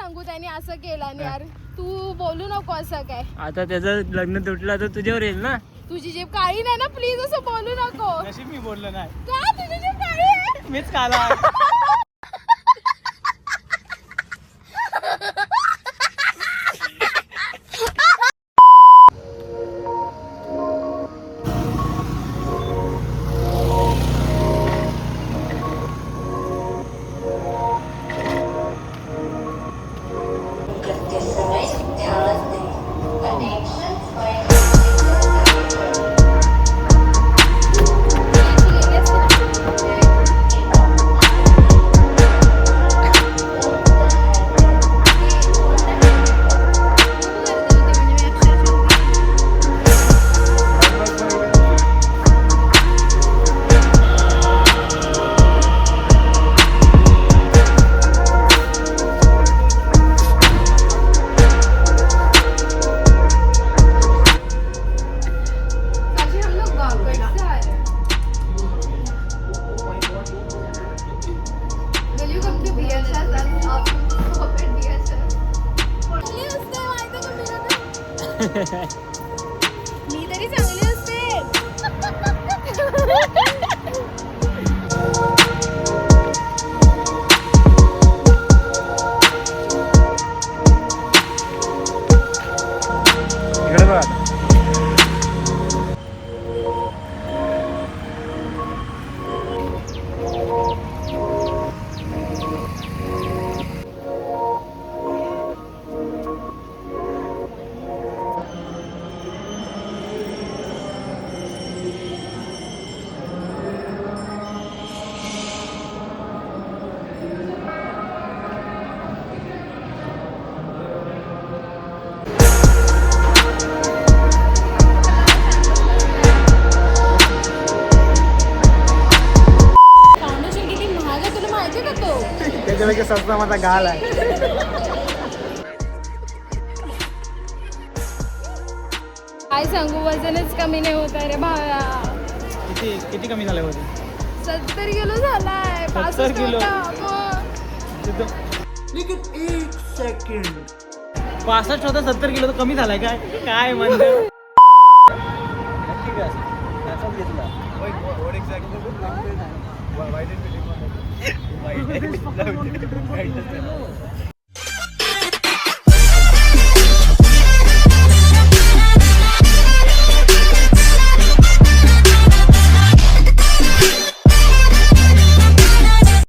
सांगू त्याने असं केलं आणि यार तू बोलू नको असं काय. आता त्याचं लग्न तुटलं तर तुझ्यावर येईल ना. तुझी जीभ काळी नाही ना, प्लीज असं बोलू नको. नशीब मी बोललो नाही. का तुझी जीभ काळी आहे? मीच काला. मी तरी चांगली असते. इकडे बघा. त्याच्यापेक्षा सस्ता माझा गाल आहे. काय सांगू, वजनच कमी नाही होत रे भाया. किती कमी झाले होते? 70 किलो झालाय. 70 किलो. 65 होता, 70 किलो तर कमी झालाय काय? काय म्हणतो?